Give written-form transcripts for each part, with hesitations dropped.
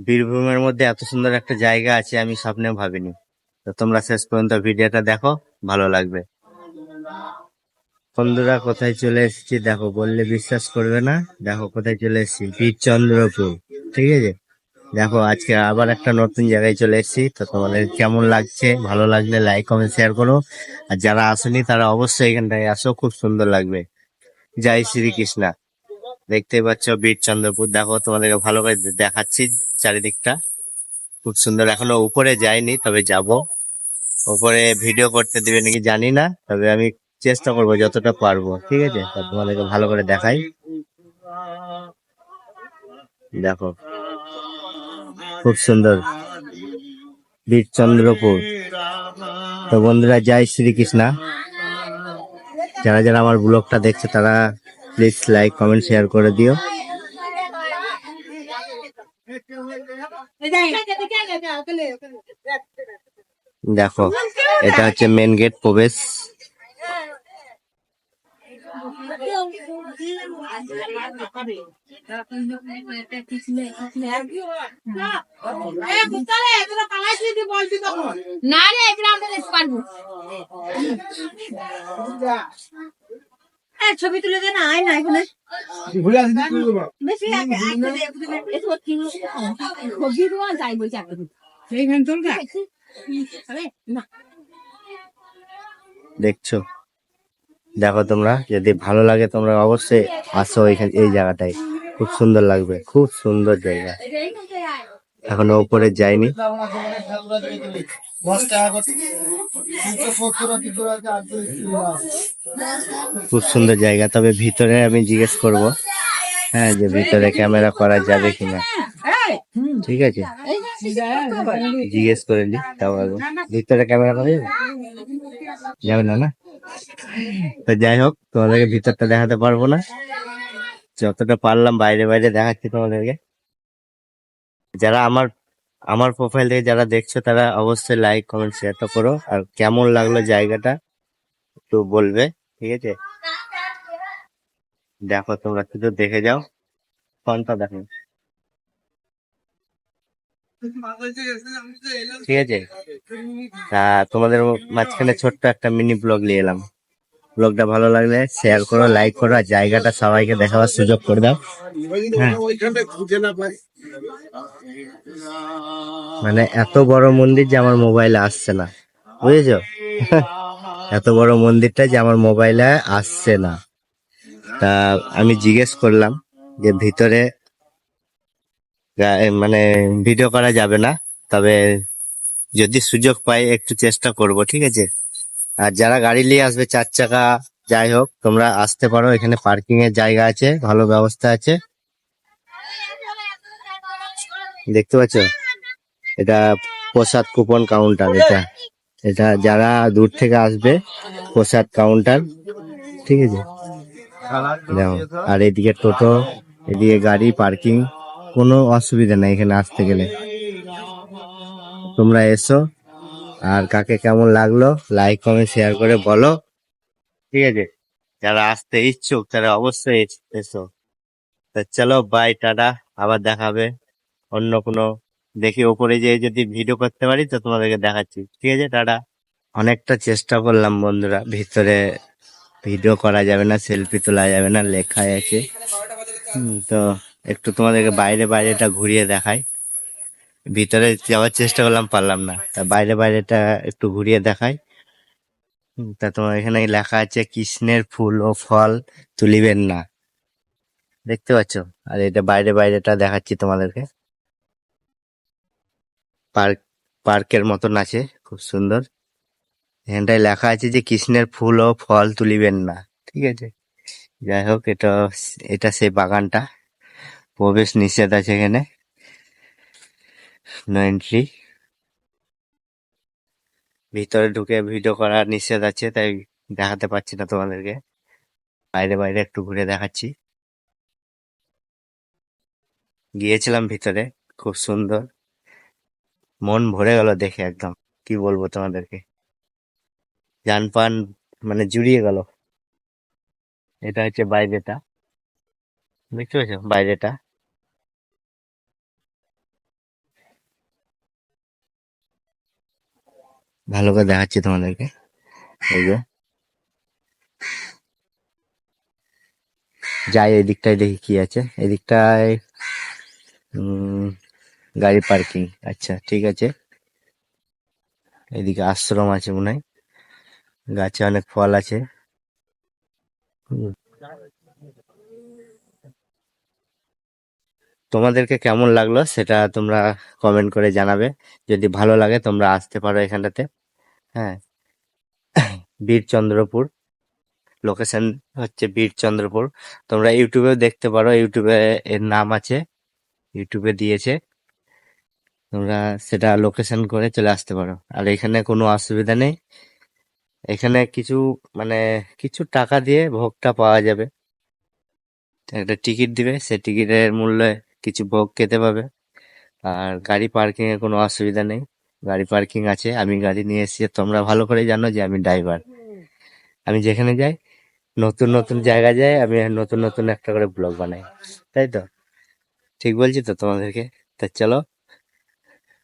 বীরভূমের মধ্যে এত সুন্দর একটা জায়গা আছে আমি স্বপ্নেও ভাবিনি। তো তোমরা শেষ পর্যন্ত ভিডিওটা দেখো, ভালো লাগবে। বন্ধুরা কোথায় চলে এসেছি দেখো, বললে বিশ্বাস করবে না। দেখো কোথায় চলে এসেছি, বীরচন্দ্রপুর। ঠিক আছে, দেখো আজকে আবার একটা নতুন জায়গায় চলে এসেছি। তো তোমাদের কেমন লাগছে, ভালো লাগলে লাইক কমেন্ট শেয়ার করো। আর যারা আসেনি তারা অবশ্যই এখানটায় আসো, খুব সুন্দর লাগবে। জয় শ্রীকৃষ্ণা। দেখতেই পাচ্ছ বীরচন্দ্রপুর, দেখো তোমাদেরকে ভালো করে দেখাচ্ছি চারিদিকটা। খুব সুন্দর, এখনো উপরে যাইনি, তবে যাব। উপরে ভিডিও করতে দিবে নাকি জানি না, তবে আমি চেষ্টা করবো যতটা পারবো। ঠিক আছে, তা তোমাদেরকে ভালো করে দেখাই। দেখো খুব সুন্দর বীরচন্দ্রপুর। তো বন্ধুরা জয় শ্রীকৃষ্ণা। যারা যারা আমার ব্লগটা দেখছে তারা প্লিজ লাইক কমেন্ট শেয়ার করে দিও। দেখো এটা হচ্ছে মেন গেট প্রবেশ। না রে এগুলো আমরা দেখতে পারবো। ছবি তুলে দে না, আয় না এখানে দেখছো, দেখো তোমরা যদি ভালো লাগে তোমরা অবশ্যই আসো এখানে, এই জায়গাটায় খুব সুন্দর লাগবে, খুব সুন্দর জায়গা। এখনো উপরে যাইনি। খুব সুন্দর জায়গা, তবে ভিতরে আমি জিজ্ঞেস করব, হ্যাঁ, যে ভিতরে ক্যামেরা করা যাবে কিনা। ঠিক আছে, জিজ্ঞেস করে নি, তাও ভিতরে ক্যামেরা করা যাবে, যাবে না না? তো যাই হোক, তোমাদেরকে ভিতরটা দেখাতে পারবো না, যতটা পারলাম বাইরে বাইরে দেখাচ্ছি তোমাদেরকে। যারা আমার আমার প্রোফাইল থেকে যারা দেখছো তারা অবশ্যই লাইক কমেন্ট শেয়ারটা করো। আর কেমন লাগলো জায়গাটা একটু বলবে। ঠিক আছে, দেখো তোমরা শুধু দেখে যাও, ফোনটা দেখো। ঠিক আছে, তা তোমাদের মাঝখানে ছোট্ট একটা মিনি ব্লগ নিয়ে এলাম। ব্লগটা ভালো লাগলে শেয়ার করো, লাইক করো, আর জায়গাটা সবাইকে দেখাবার সুযোগ করে দাও। হ্যাঁ, মানে এত বড় মন্দির যে আমার মোবাইলে আসছে না, বুঝেছো? এত বড় মন্দিরটা যে আমার মোবাইলে আসছে না। তা আমি জিজ্ঞেস করলাম যে ভিতরে মানে ভিডিও করা যাবে না, তবে যদি সুযোগ পাই একটু চেষ্টা করব। ঠিক আছে, আর যারা গাড়ি নিয়ে আসবে 4 চাকা, যাই হোক তোমরা আসতে পারো, এখানে পার্কিং এর জায়গা আছে, ভালো ব্যবস্থা আছে। দেখতে পাচ্ছ, এটা প্রসাদ কুপন কাউন্টার। এটা এটা যারা দূর থেকে আসবে, প্রসাদ কাউন্টার। ঠিক আছে, দেখো, আর এদিকে টোটো, এদিকে গাড়ি পার্কিং, কোনো অসুবিধা নাই এখানে আসতে গেলে। তোমরা এসো, আর কাকে কেমন লাগলো লাইক কমেন্ট শেয়ার করে বলো। ঠিক আছে, যারা আসতে ইচ্ছুক তারা অবশ্যই এসো। তা চলো, বাই, টাটা, আবার দেখাবে অন্য কোনো। দেখি ওপরে যেয়ে যদি ভিডিও করতে পারি তো তোমাদেরকে দেখাচ্ছি। ঠিক আছে, টাটা। অনেকটা চেষ্টা করলাম বন্ধুরা, ভিতরে ভিডিও করা যাবে না, সেলফি তোলা যাবে না, লেখাই আছে। তো একটু তোমাদেরকে বাইরে বাইরেটা ঘুরিয়ে দেখাই। ভিতরে যাওয়ার চেষ্টা করলাম, পারলাম না, তা বাইরে বাইরেটা একটু ঘুরিয়ে দেখাই। তা তোমার এখানে লেখা আছে, কৃষ্ণের ফুল ও ফল তুলিবেন না। দেখতে পাচ্ছ, আর এটা বাইরে বাইরেটা দেখাচ্ছি তোমাদেরকে। পার্ক, পার্কের মতন আছে, খুব সুন্দর। এখানটায় লেখা আছে যে কৃষ্ণের ফুল ও ফল তুলিবেন না। ঠিক আছে, যাই হোক, এটা এটা সেই বাগানটা, প্রবেশ নিষেধ আছে এখানে, নো এন্ট্রি। ভিতরে ঢুকে ভিডিও করা নিষেধ আছে, তাই দেখাতে পাচ্ছি না তোমাদেরকে। বাইরে বাইরে একটু ঘুরে দেখাচ্ছি। গিয়েছিলাম ভিতরে, খুব সুন্দর, মন ভরে গেল দেখে একদম। কি বলবো তোমাদেরকে, জান পান মানে জুড়িয়ে গেল। এটা হচ্ছে বাইরেটা, দেখতে পাচ্ছ বাইরেটা। ভালো করে দেখাচ্ছি তোমাদেরকে। এই যে যাই এদিকটায় দেখি কি আছে। এদিকটায় উম গাড়ি পার্কিং, আচ্ছা ঠিক আছে। এদিকে আশ্রম আছে মনে হয়, গাছে অনেক ফল আছে। হুম। তোমাদেরকে কেমন লাগলো সেটা তোমরা কমেন্ট করে জানাবে। যদি ভালো লাগে তোমরা আসতে পারো এখানটাতে। হ্যাঁ, বীরচন্দ্রপুর, লোকেশন হচ্ছে বীরচন্দ্রপুর। তোমরা ইউটিউবেও দেখতে পারো, ইউটিউবে এর নাম আছে, ইউটিউবে দিয়েছে। তোমরা সেটা লোকেশন করে চলে আসতে পারো। আর এখানে কোনো অসুবিধা নেই। এখানে কিছু মানে কিছু টাকা দিয়ে ভোগটা পাওয়া যাবে। একটা টিকিট দিবে, সে টিকিটের মূল্যে কিছু ভোগ খেতে পাবে। আর গাড়ি পার্কিং এর কোনো অসুবিধা নেই, গাড়ি পার্কিং আছে। আমি গাড়ি নিয়ে এসেছি, তোমরা ভালো করে জানো যে আমি ড্রাইভার। আমি যেখানে যাই, নতুন নতুন জায়গা যাই, আমি নতুন নতুন একটা করে ব্লগ বানাই, তাই তো? ঠিক বলছি তো তোমাদেরকে? তা চলো,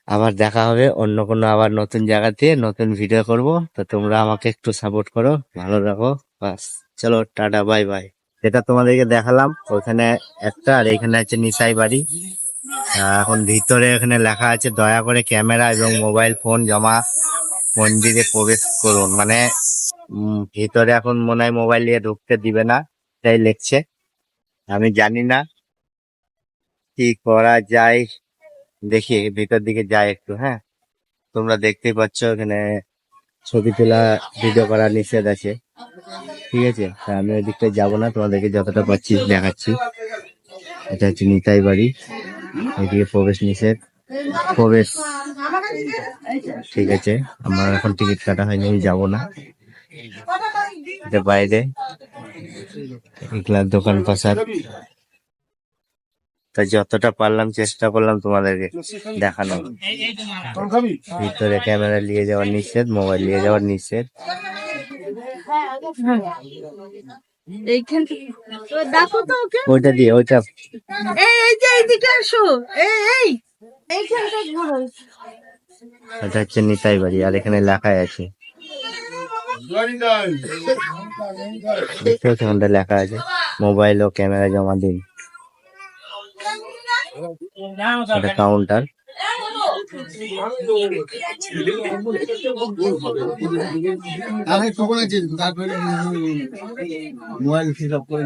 আবার দেখা হবে অন্য কোনো আবার নতুন জায়গাতে, নতুন ভিডিও করব। তো তোমরা আমাকে একটু সাপোর্ট করো, ভালো রাখো। বাস, চলো টাটা বাই বাই। যেটা তোমাদেরকে দেখালাম ওখানে একটা, আর এখানে আছে নিতাই বাড়ি। এখন ভিতরে এখানে লেখা আছে দয়া করে ক্যামেরা এবং মোবাইল ফোন জমা মন্দিরে প্রবেশ করুন, মানে ভিতরে এখন মনে হয় মোবাইল নিয়ে ঢুকতে দিবে না, তাই লিখছে। আমি জানি না কি করা যায়, দেখি ভিতর দিকে যাই একটু। হ্যাঁ, তোমরা দেখতেই পাচ্ছ এখানে ছবি তোলা ভিডিও করা নিষেধ আছে, ঠিক আছে? তা আমি ওই দিকটায় যাবো না, তোমাদেরকে যতটা পাচ্ছি দেখাচ্ছি। এটা হচ্ছে নিতাই বাড়ি, এদিকে প্রবেশ নিষেধ, প্রবেশ, ঠিক আছে। আমার এখন টিকিট কাটা হয়নি, আমি যাবো না। এটা বাইরে এগুলা দোকান পাশার। তা যতটা পারলাম চেষ্টা করলাম তোমাদেরকে দেখানো। ভিতরে ক্যামেরা নিয়ে যাওয়ার নিষেধ, মোবাইল নিয়ে যাওয়ার নিষেধ। এইখান থেকে দেখো তো ওকে। ওইটা দিয়ে ওইটা, এই যে এইদিকে আসো। এই এইখানটা ঘোরো। এটা হচ্ছে নিতাই বাড়ি, আর এখানে লেখাই আছে, দেখতে পাচ্ছ ওখানটা লেখা আছে মোবাইল ও ক্যামেরা জমা দিন। এটা কাউন্টার। মোবাইল ফিল আপ করে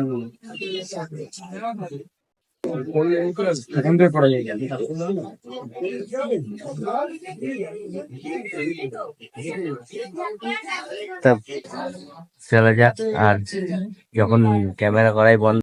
এখন থেকে করা যায়। তা চলে যাক। আর যখন ক্যামেরা করাই বন্ধ